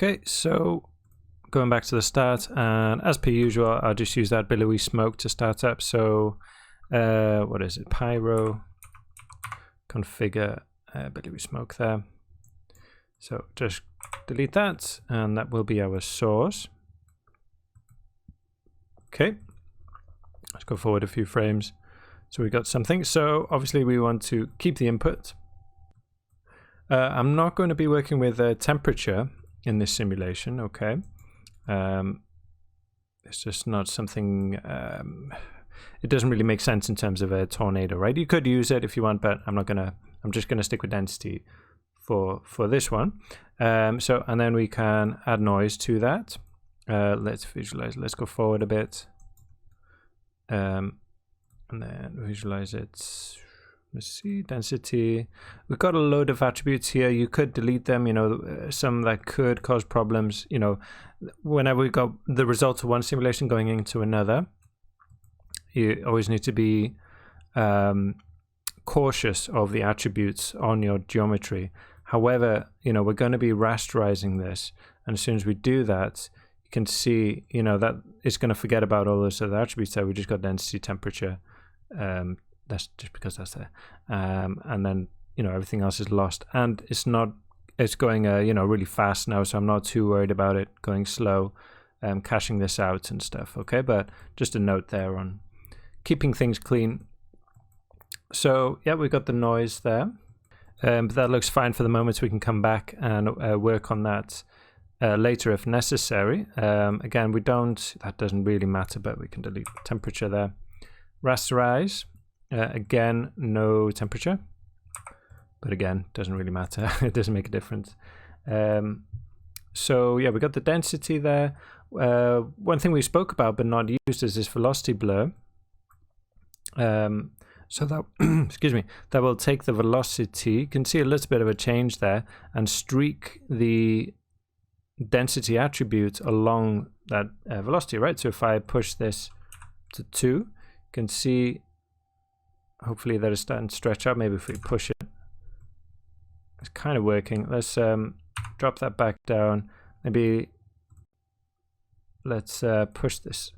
Okay, so going back to the start, and as per usual, I'll just use that billowy smoke to start up. So what is it? Pyro, configure billowy smoke there. So just delete that, and that will be our source. Okay, let's go forward a few frames. So we got something. So obviously we want to keep the input. I'm not going to be working with temperature in this simulation, okay? It's just not something, it doesn't really make sense in terms of a tornado, right? You could use it if you want, but I'm just gonna stick with density for this one. So, and then we can add noise to that. Let's visualize, let's go forward a bit. And then visualize it. Let's see, density. We've got a load of attributes here. You could delete them, you know, some that could cause problems. You know, whenever we've got the results of one simulation going into another, you always need to be cautious of the attributes on your geometry. However, you know, we're going to be rasterizing this. And as soon as we do that, you can see, you know, that it's going to forget about all those other attributes there. We just got density, temperature, that's just because that's there, and then, you know, everything else is lost, and it's going you know, really fast now, so I'm not too worried about it going slow, caching this out and stuff. Okay, but just a note there on keeping things clean. So yeah, we've got the noise there, but that looks fine for the moment, so we can come back and work on that later if necessary. Again, that doesn't really matter, but we can delete temperature there. Rasterize. Again, no temperature, but again, doesn't really matter. It doesn't make a difference. So yeah, we got the density there. One thing we spoke about but not used is this velocity blur. So that excuse me, that will take the velocity. You can see a little bit of a change there and streak the density attribute along that velocity, right? So if I push this to 2, you can see hopefully that is starting to stretch out. Maybe if we push it, it's kind of working. Let's drop that back down. Maybe let's push this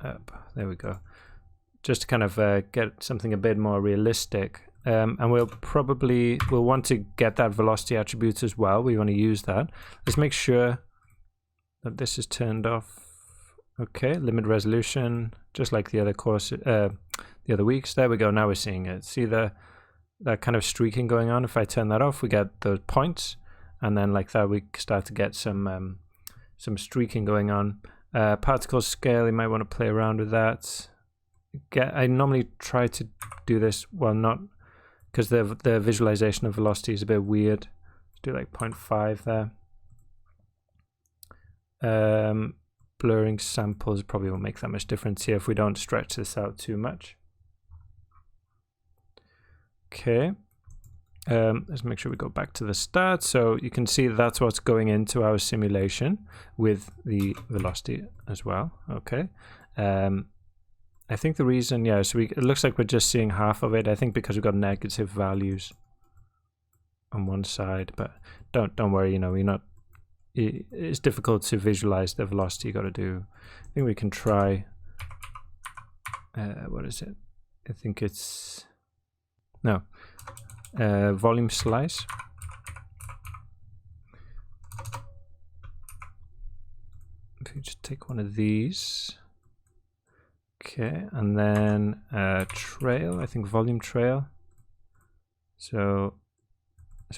up. There we go. Just to kind of get something a bit more realistic. And we'll want to get that velocity attribute as well. We want to use that. Let's make sure that this is turned off. Okay, limit resolution, just like the other course, the other weeks. There we go. Now we're seeing it. See that kind of streaking going on. If I turn that off, we get those points, and then like that, we start to get some streaking going on. Particle scale, you might want to play around with that. I normally try to do this, well, not because the visualization of velocity is a bit weird. Let's do like 0.5 there. Blurring samples probably won't make that much difference here if we don't stretch this out too much. Okay, let's make sure we go back to the start. So you can see that's what's going into our simulation with the velocity as well. Okay, I think the reason, yeah, so it looks like we're just seeing half of it. I think because we've got negative values on one side, but don't worry, you know, it's difficult to visualize the velocity. You got to do, I think we can try, what is it? I think it's, no, volume slice. If you just take one of these. Okay, and then trail, I think volume trail. So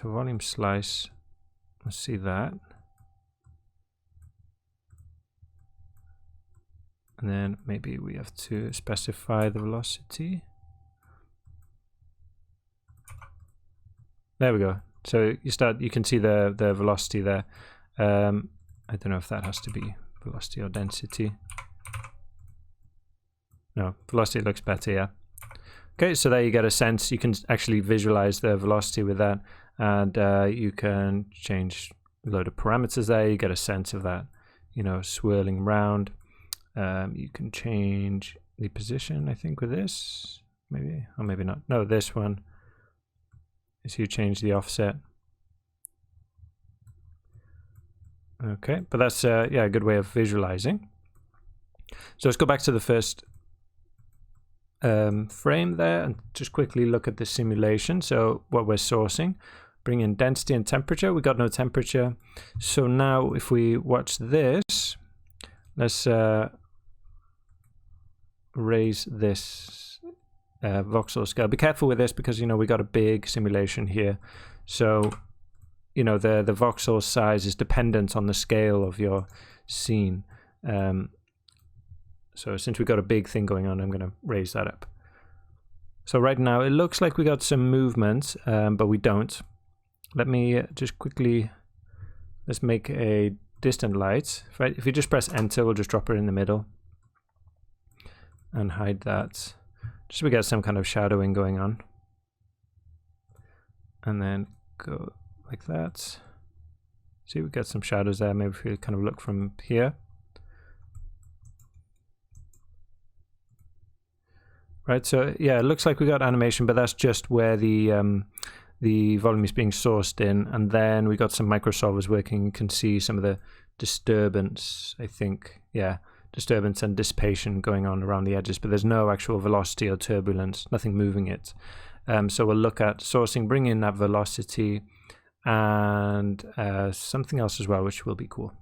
volume slice, let's see that. And then maybe we have to specify the velocity. There we go. So you can see the velocity there. I don't know if that has to be velocity or density. No, velocity looks better, yeah. Okay, so there you get a sense. You can actually visualize the velocity with that, and you can change a load of parameters there. You get a sense of that, you know, swirling around. You can change the position, I think, with this, maybe, or maybe not. No, this one is you change the offset. Okay, but that's yeah, a good way of visualizing. So let's go back to the first frame there and just quickly look at the simulation. So what we're sourcing, bring in density and temperature. We got no temperature. So now if we watch this, let's raise this voxel scale. Be careful with this because, you know, we got a big simulation here. So, you know, the voxel size is dependent on the scale of your scene. So since we got a big thing going on, I'm going to raise that up. So right now it looks like we got some movement, but we don't. Let me just quickly, let's make a distant light. If you just press enter, we'll just drop it in the middle and hide that. Just so we get some kind of shadowing going on. And then go like that. See, we get some shadows there. Maybe if we kind of look from here. Right, so yeah, it looks like we got animation, but that's just where the volume is being sourced in, and then we got some microsolvers working. You can see some of the disturbance, I think, yeah, disturbance and dissipation going on around the edges, but there's no actual velocity or turbulence, nothing moving it. So we'll look at sourcing, bring in that velocity, and something else as well, which will be cool.